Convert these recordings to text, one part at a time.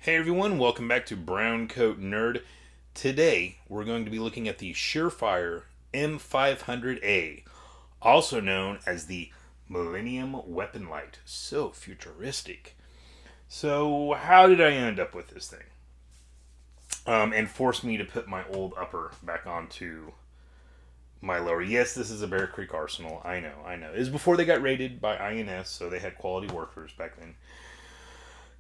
Hey everyone, welcome back to BrowncoatNerd. Today we're going to be looking at the Surefire M500A, also known as the Millennium Weapon Light. So futuristic. So, how did I end up with this thing? And forced me to put my old upper back onto my lower. Yes, this is a Bear Creek Arsenal. I know, I know. It was before they got rated by INS, so they had quality workers back then.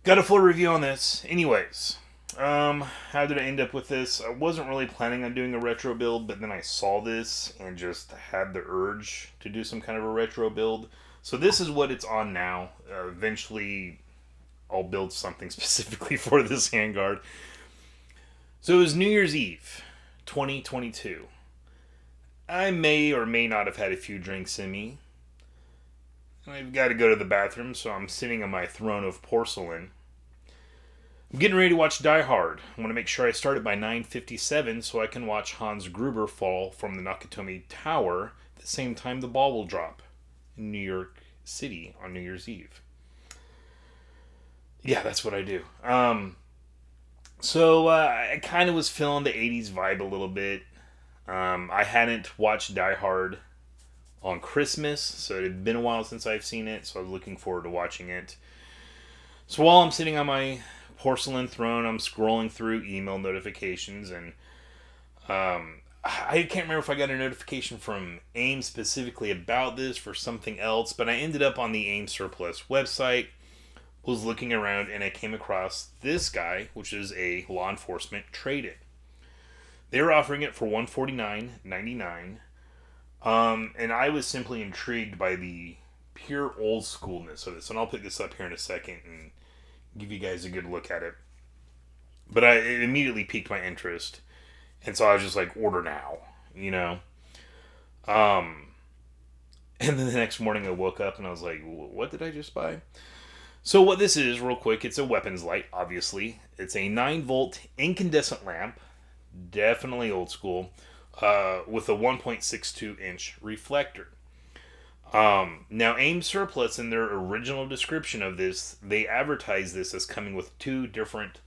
Got a full review on this. Anyways, how did I end up with this? I wasn't really planning on doing a retro build, but then I saw this and just had the urge to do some kind of a retro build. So this is what it's on now. Eventually, I'll build something specifically for this handguard. So it was New Year's Eve, 2022. I may or may not have had a few drinks in me. I've got to go to the bathroom, so I'm sitting on my throne of porcelain. I'm getting ready to watch Die Hard. I want to make sure I start it by 9:57 so I can watch Hans Gruber fall from the Nakatomi Tower at the same time the ball will drop in New York City on New Year's Eve. Yeah, that's what I do. I kind of was feeling the 80s vibe a little bit. I hadn't watched Die Hard on Christmas, so it had been a while since I've seen it, so I was looking forward to watching it. So while I'm sitting on my porcelain throne, I'm scrolling through email notifications, and I can't remember if I got a notification from AIM specifically about this for something else, but I ended up on the AIM Surplus website, was looking around, and I came across this guy, which is a law enforcement trade-in. They were offering it for $149.99. And I was simply intrigued by the pure old schoolness of this. And I'll put this up here in a second and give you guys a good look at it. But it immediately piqued my interest. And so I was just like, order now, you know? And then the next morning I woke up and I was like, what did I just buy? So what this is, real quick, it's a weapons light, obviously. It's a 9-volt incandescent lamp. Definitely old school. With a 1.62 inch reflector. Now, AIM Surplus, in their original description of this, they advertise this as coming with two different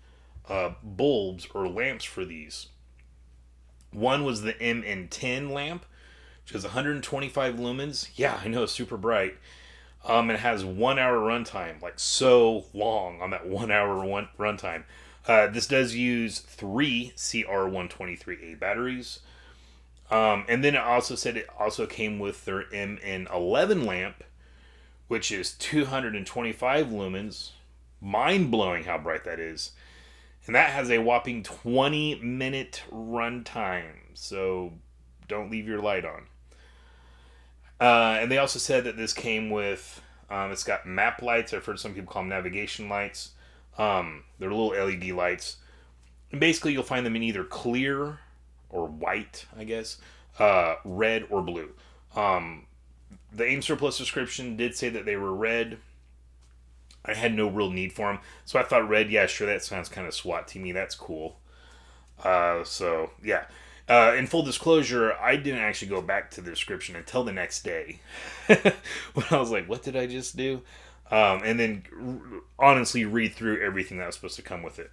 bulbs or lamps for these. One was the MN10 lamp, which is 125 lumens. Yeah, I know, super bright. It has 1 hour runtime, like so long on that 1 hour runtime. This does use 3 CR123A batteries. And then it also said it also came with their MN11 lamp, which is 225 lumens. Mind-blowing how bright that is. And that has a whopping 20-minute runtime. So don't leave your light on. And they also said that this came with, it's got map lights. I've heard some people call them navigation lights. They're little LED lights. And basically you'll find them in either clear or white, I guess, red or blue. The AIM Surplus description did say that they were red. I had no real need for them, so I thought red, yeah, sure, that sounds kind of SWAT to me, that's cool. Yeah. In full disclosure, I didn't actually go back to the description until the next day. When I was like, what did I just do? And then honestly read through everything that was supposed to come with it.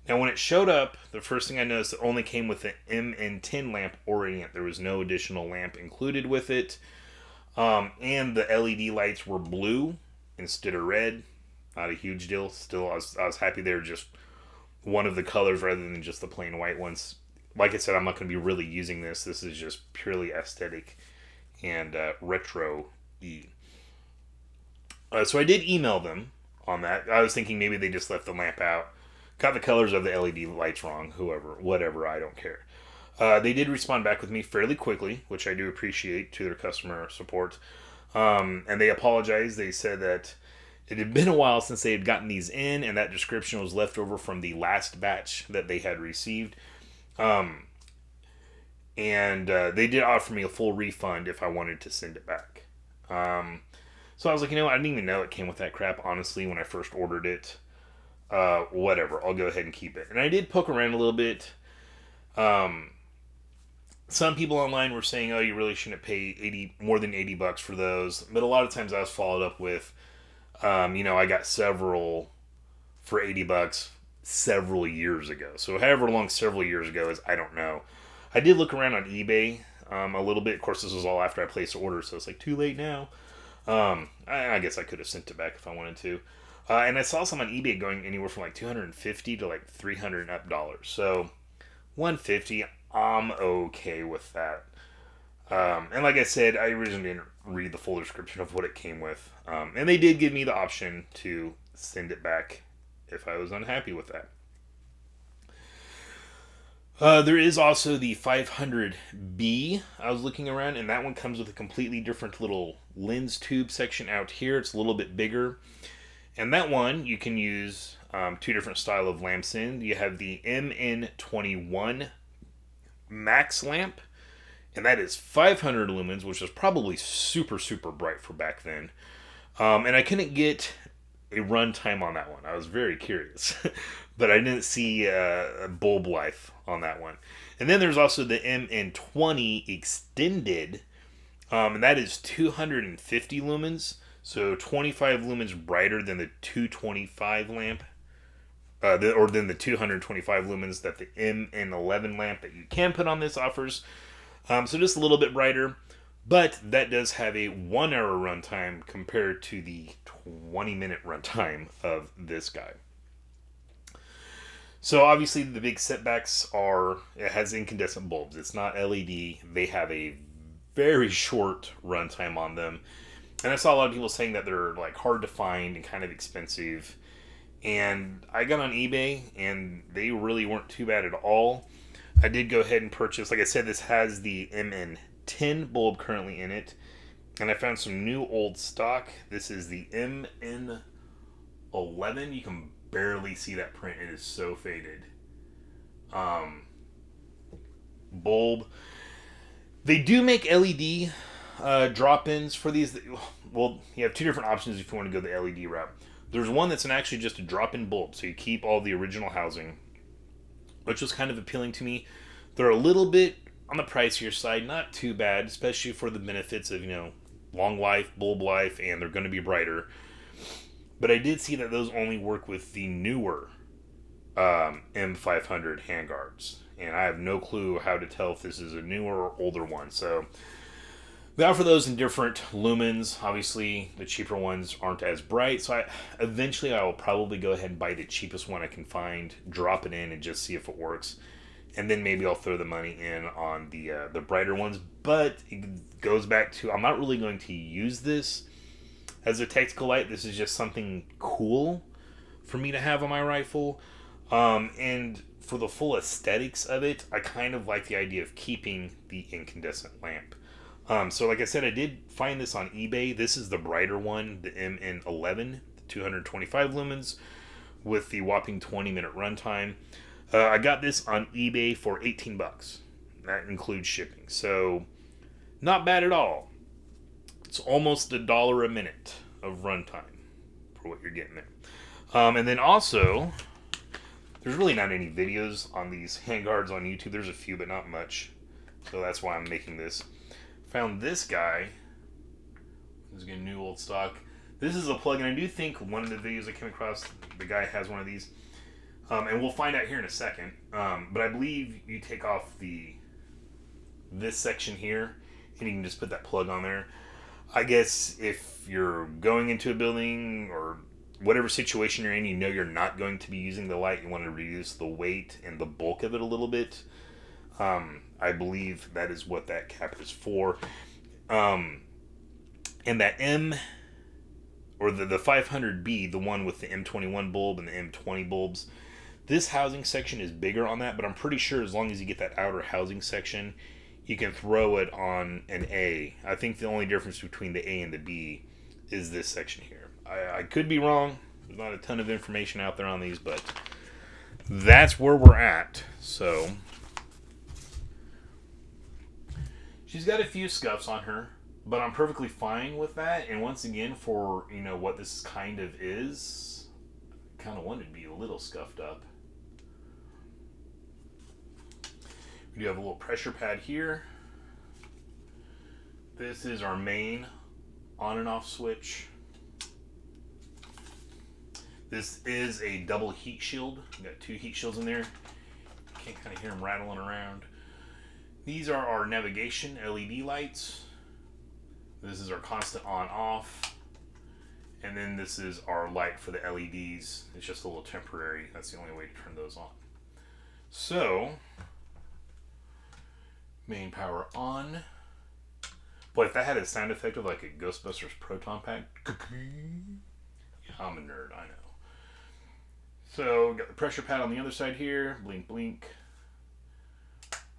Now, when it showed up, the first thing I noticed, it only came with the MN10 lamp Orient. There was no additional lamp included with it. And the LED lights were blue instead of red. Not a huge deal. Still, I was happy they were just one of the colors rather than just the plain white ones. Like I said, I'm not going to be really using this. This is just purely aesthetic and retro-y. So I did email them on that. I was thinking maybe they just left the lamp out. Got the colors of the LED lights wrong, whatever, I don't care. They did respond back with me fairly quickly, which I do appreciate, to their customer support. And they apologized. They said that it had been a while since they had gotten these in, and that description was left over from the last batch that they had received. And they did offer me a full refund if I wanted to send it back. So I was like, I didn't even know it came with that crap, honestly, when I first ordered it. Whatever, I'll go ahead and keep it. And I did poke around a little bit. Some people online were saying, oh, you really shouldn't pay more than $80 for those. But a lot of times I was followed up with, I got several for $80. several years ago. So however long several years ago is, I don't know. I did look around on eBay a little bit. Of course, this was all after I placed the order, so it's like too late now. I guess I could have sent it back if I wanted to. And I saw some on eBay going anywhere from like $250 to like $300 up dollars. So $150, I'm okay with that. And like I said, I originally didn't read the full description of what it came with. And they did give me the option to send it back if I was unhappy with that. There is also the 500B. I was looking around, and that one comes with a completely different little lens tube section out here. It's a little bit bigger. And that one, you can use two different style of lamps in. You have the MN21 Max lamp, and that is 500 lumens, which is probably super, super bright for back then. And I couldn't get a run time on that one. I was very curious, but I didn't see a bulb life on that one. And then there's also the MN20 Extended, and that is 250 lumens, so 25 lumens brighter than the 225 lamp, or than the 225 lumens that the MN11 lamp that you can put on this offers. So just a little bit brighter, but that does have a 1 hour runtime compared to the 20-minute runtime of this guy. So obviously the big setbacks are it has incandescent bulbs. It's not LED. They have a very short runtime on them. And I saw a lot of people saying that they're like hard to find and kind of expensive. And I got on eBay and they really weren't too bad at all. I did go ahead and purchase, like I said, this has the MN10 bulb currently in it. And I found some new old stock. This is the MN11. You can barely see that print. It is so faded. Bulb. They do make LED drop-ins for these. Well, you have two different options if you want to go the LED route. There's one that's actually just a drop-in bulb, so you keep all the original housing, which was kind of appealing to me. They're a little bit on the pricier side, not too bad, especially for the benefits of, long life, bulb life, and they're going to be brighter. But I did see that those only work with the newer M500 handguards. And I have no clue how to tell if this is a newer or older one. So they offer those in different lumens. Obviously, the cheaper ones aren't as bright. So eventually I will probably go ahead and buy the cheapest one I can find, drop it in, and just see if it works. And then maybe I'll throw the money in on the brighter ones. But it goes back to, I'm not really going to use this as a tactical light. This is just something cool for me to have on my rifle. And for the full aesthetics of it, I kind of like the idea of keeping the incandescent lamp. So like I said, I did find this on eBay. This is the brighter one, the MN11, the 225 lumens with the whopping 20-minute runtime. I got this on eBay for $18. That includes shipping. So not bad at all. It's almost $1 a minute of runtime for what you're getting there. And then also, there's really not any videos on these handguards on YouTube. There's a few, but not much. So that's why I'm making this. Found this guy. This is a new old stock. This is a plug, and I do think one of the videos I came across, the guy has one of these. And we'll find out here in a second. But I believe you take off this section here, and you can just put that plug on there. I guess if you're going into a building or whatever situation you're in, you're not going to be using the light, you want to reduce the weight and the bulk of it a little bit. I believe that is what that cap is for. And that the 500B, the one with the M21 bulb and the M20 bulbs, this housing section is bigger on that, but I'm pretty sure as long as you get that outer housing section, you can throw it on an A. I think the only difference between the A and the B is this section here. I could be wrong. There's not a ton of information out there on these, but that's where we're at. So she's got a few scuffs on her, but I'm perfectly fine with that. And once again, for what this kind of is, I kind of wanted to be a little scuffed up. We do have a little pressure pad here. This is our main on and off switch. This is a double heat shield. You got 2 heat shields in there. You can kind of hear them rattling around. These are our navigation LED lights. This is our constant on-off. And then this is our light for the LEDs. It's just a little temporary. That's the only way to turn those on. So, main power on. Boy, if that had a sound effect of like a Ghostbusters proton pack. Yeah, I'm a nerd, I know. So, got the pressure pad on the other side here. Blink, blink.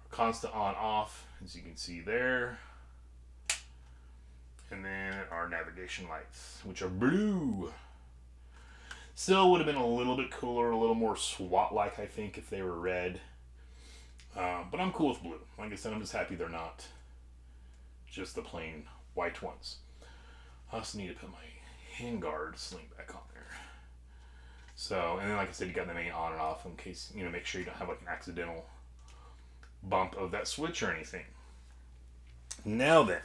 Constant on-off, as you can see there. And then our navigation lights, which are blue. Still would have been a little bit cooler, a little more SWAT-like, I think, if they were red. But I'm cool with blue. Like I said, I'm just happy they're not just the plain white ones. I also need to put my handguard sling back on there. So, and then like I said, you got the main on and off in case, you know, make sure you don't have like an accidental bump of that switch or anything. Now then,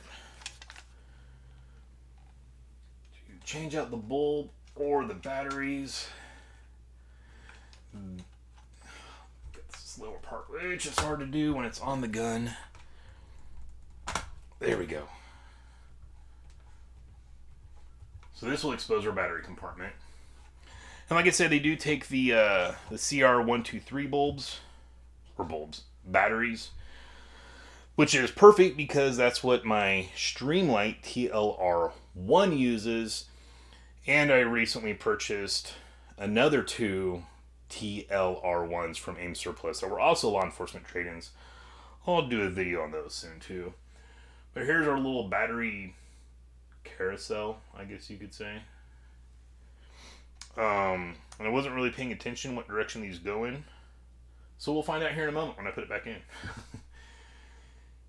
to change out the bulb or the batteries, get this lower part, which is hard to do when it's on the gun. There we go. So this will expose our battery compartment. And like I said, they do take the CR123 batteries, which is perfect because that's what my Streamlight TLR1 uses. And I recently purchased another 2 TLR1s from AIM Surplus that were also law enforcement trade-ins. I'll do a video on those soon too. But here's our little battery carousel, I guess you could say. And I wasn't really paying attention what direction these go in. So we'll find out here in a moment when I put it back in.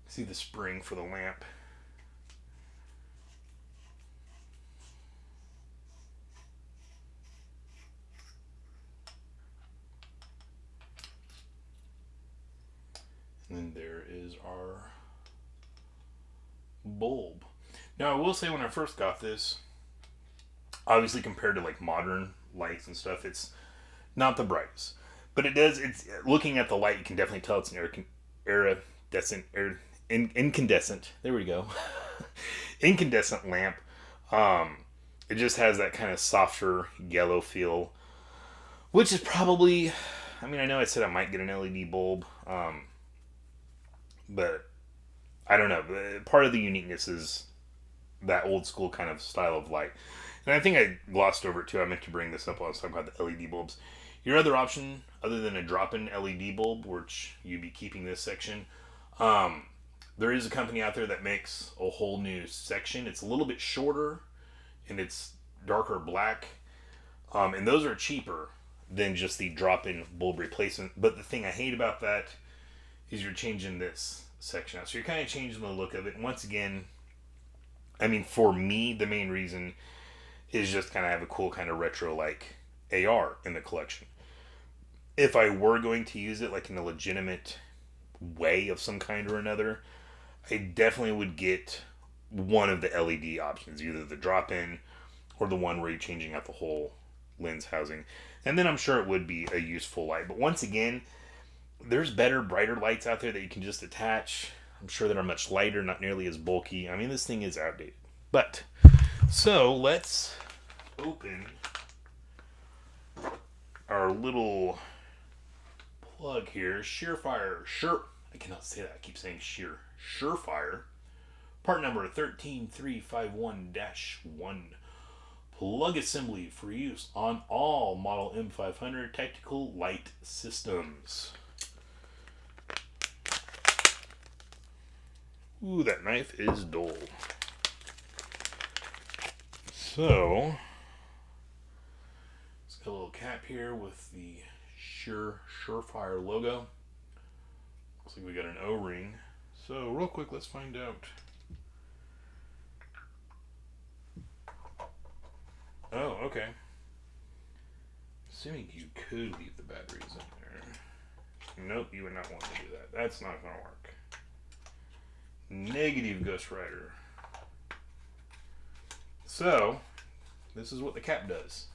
See the spring for the lamp. And then there is our bulb. Now I will say when I first got this, obviously compared to like modern lights and stuff, it's not the brightest. But it's looking at the light, you can definitely tell it's an incandescent. There we go. Incandescent lamp. It just has that kind of softer yellow feel, which is probably, I mean, I know I said I might get an LED bulb, but I don't know. Part of the uniqueness is that old school kind of style of light. And I think I glossed over it too. I meant to bring this up while I was talking about the LED bulbs. Your other option, other than a drop-in LED bulb, which you'd be keeping this section, there is a company out there that makes a whole new section. It's a little bit shorter, and it's darker black. And those are cheaper than just the drop-in bulb replacement. But the thing I hate about that is you're changing this section out. So you're kind of changing the look of it. And once again, I mean, for me, the main reason is just kind of have a cool kind of retro-like AR in the collection. If I were going to use it like in a legitimate way of some kind or another, I definitely would get one of the LED options, either the drop-in or the one where you're changing out the whole lens housing. And then I'm sure it would be a useful light. But once again, there's better, brighter lights out there that you can just attach. I'm sure that are much lighter, not nearly as bulky. I mean, this thing is outdated. But, so let's open our little plug here. I cannot say that. I keep saying Surefire. Part number 13351-1. Plug assembly for use on all Model M500 tactical light systems. Ooh, that knife is dull. So, it's got a little cap here with the Surefire logo. Looks like we got an O-ring. So, real quick, let's find out. Oh, okay. Assuming you could leave the batteries in there. Nope, you would not want to do that. That's not going to work. Negative, Ghost Rider. So, this is what the cap does.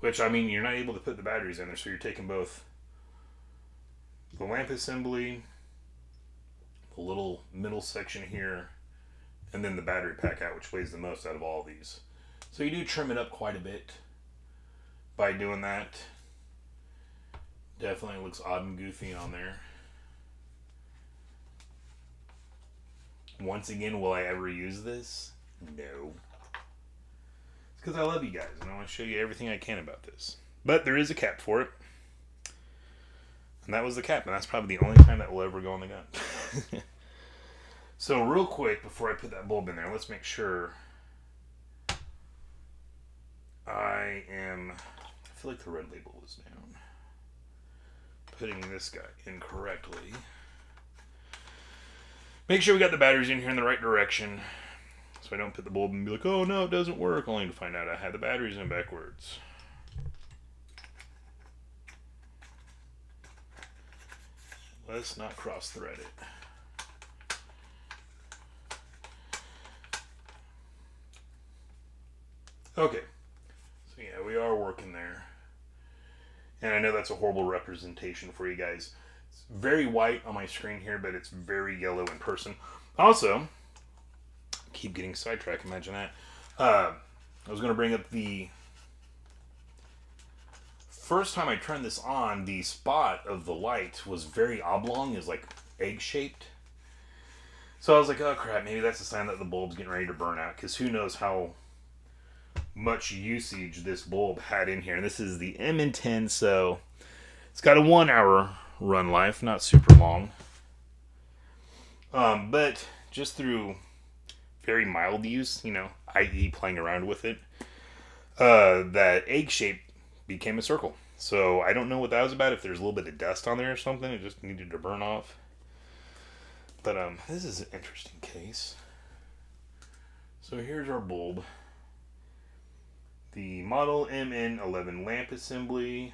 Which, I mean, you're not able to put the batteries in there, so you're taking both the lamp assembly, the little middle section here, and then the battery pack out, which weighs the most out of all of these. So you do trim it up quite a bit by doing that. Definitely looks odd and goofy on there. Once again, will I ever use this? No. Because I love you guys and I want to show you everything I can about this. But there is a cap for it. And that was the cap, and that's probably the only time that will ever go on the gun. So real quick, before I put that bulb in there, let's make sure I feel like the red label was down. Putting this guy in correctly. Make sure we got the batteries in here in the right direction. So I don't put the bulb and be like, oh no, it doesn't work, only to find out I had the batteries in backwards. Let's not cross thread it. Okay, so yeah, we are working there. And I know that's a horrible representation for you guys. It's very white on my screen here, but it's very yellow in person. Also, keep getting sidetracked, imagine that. I was going to bring up the first time I turned this on, the spot of the light was very oblong, is like egg-shaped. So I was like, oh crap, maybe that's a sign that the bulb's getting ready to burn out, because who knows how much usage this bulb had in here. And this is the M10, so it's got a 1 hour run life, not super long. But just through very mild use, you know, i.e. playing around with it, that egg shape became a circle. So I don't know what that was about, if there's a little bit of dust on there or something, it just needed to burn off. But this is an interesting case. So here's our bulb. The model MN11 lamp assembly.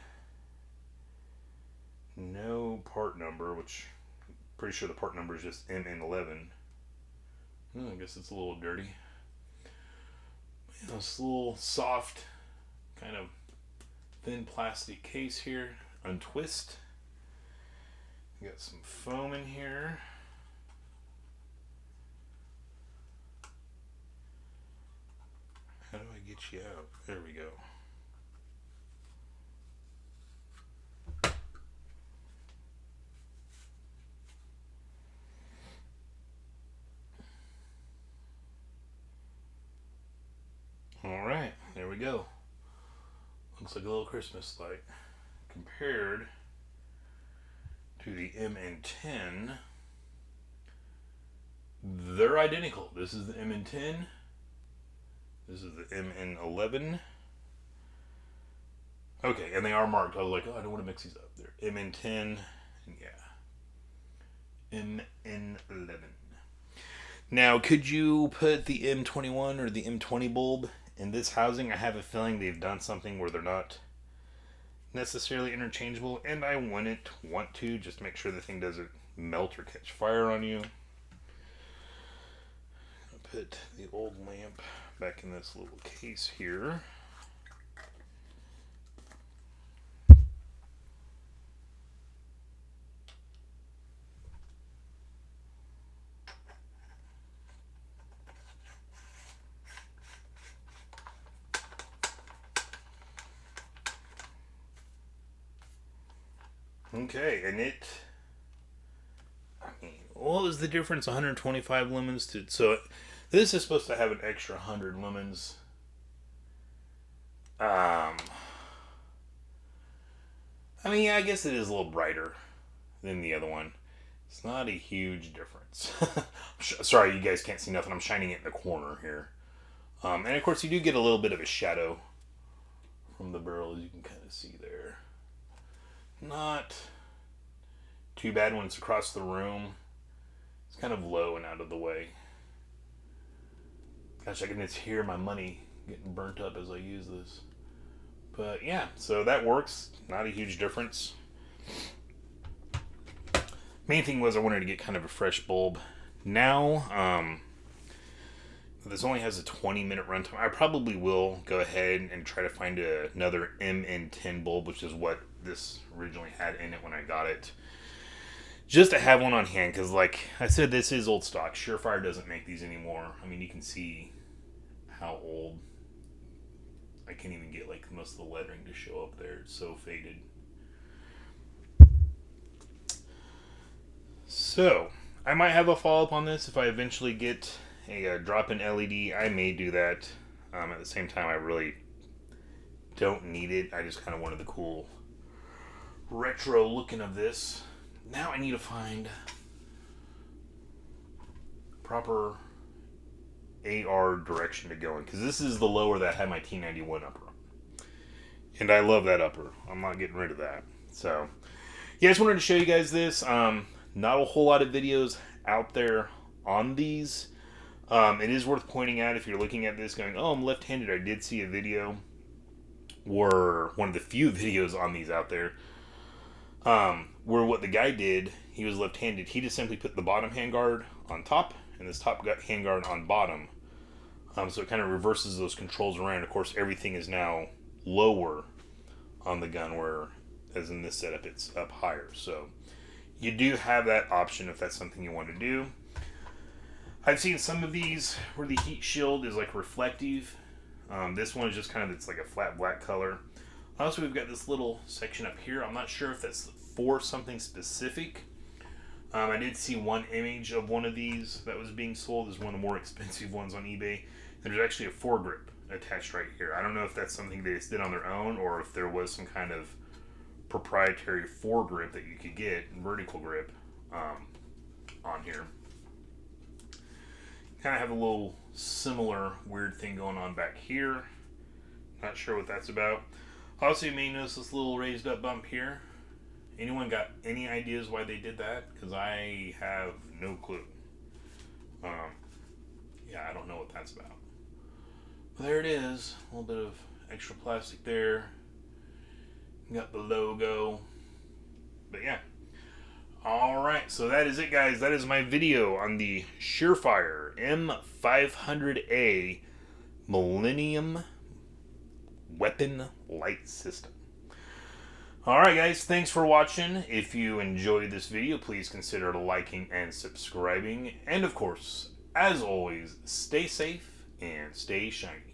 No part number, which I'm pretty sure the part number is just MN11. I guess it's a little dirty. This little soft, kind of thin plastic case here. Untwist. Got some foam in here. How do I get you out? There we go. Alright, there we go. Looks like a little Christmas light. Compared to the MN10, they're identical. This is the MN10. This is the MN11. Okay, and they are marked. I was like, oh, I don't want to mix these up. They're MN10, and yeah, MN11. Now, could you put the M21 or the M20 bulb in this housing? I have a feeling they've done something where they're not necessarily interchangeable, and I wouldn't want to, just to make sure the thing doesn't melt or catch fire on you. I'll put the old lamp back in this little case here. Okay, and I mean, what was the difference? 125 lumens to, so this is supposed to have an extra 100 lumens. I mean, yeah, I guess it is a little brighter than the other one. It's not a huge difference. Sorry, you guys can't see nothing. I'm shining it in the corner here. And of course, you do get a little bit of a shadow from the barrel, as you can kind of see there. Not too bad when it's across the room. It's kind of low and out of the way. Gosh, I can just hear my money getting burnt up as I use this. But yeah, so that works. Not a huge difference. Main thing was I wanted to get kind of a fresh bulb. Now, This only has a 20-minute runtime. I probably will go ahead and try to find another MN10 bulb, which is what this originally had in it when I got it. Just to have one on hand, because like I said, this is old stock. Surefire doesn't make these anymore. I mean, you can see how old. I can't even get like most of the lettering to show up there. It's so faded. So, I might have a follow-up on this if I eventually get a drop-in LED. I may do that. At the same time, I really don't need it. I just kind of wanted the cool retro looking of this. Now I need to find proper AR direction to go in, because this is the lower that had my T91 upper on. And I love that upper. I'm not getting rid of that. So, yeah, I just wanted to show you guys this. Not a whole lot of videos out there on these. It is worth pointing out if you're looking at this going, oh, I'm left-handed. I did see a video, or one of the few videos on these out there, where what the guy did, he was left-handed. He just simply put the bottom handguard on top and this top handguard on bottom. So it kind of reverses those controls around. Of course, everything is now lower on the gun, where, as in this setup, it's up higher. So you do have that option if that's something you want to do. I've seen some of these where the heat shield is like reflective. This one is just kind of, it's like a flat black color. Also, we've got this little section up here. I'm not sure if that's for something specific. I did see one image of one of these that was being sold as one of the more expensive ones on eBay. And there's actually a foregrip attached right here. I don't know if that's something they just did on their own, or if there was some kind of proprietary foregrip that you could get, vertical grip, on here. Kind of have a little similar weird thing going on back here. Not sure what that's about. Also, you may notice this little raised up bump here. Anyone got any ideas why they did that? Because I have no clue. Yeah, I don't know what that's about. But there it is. A little bit of extra plastic there. Got the logo. But yeah. Alright, so that is it, guys. That is my video on the Surefire M500A Millennium Weapon Light System. Alright, guys, thanks for watching. If you enjoyed this video, please consider liking and subscribing. And of course, as always, stay safe and stay shiny.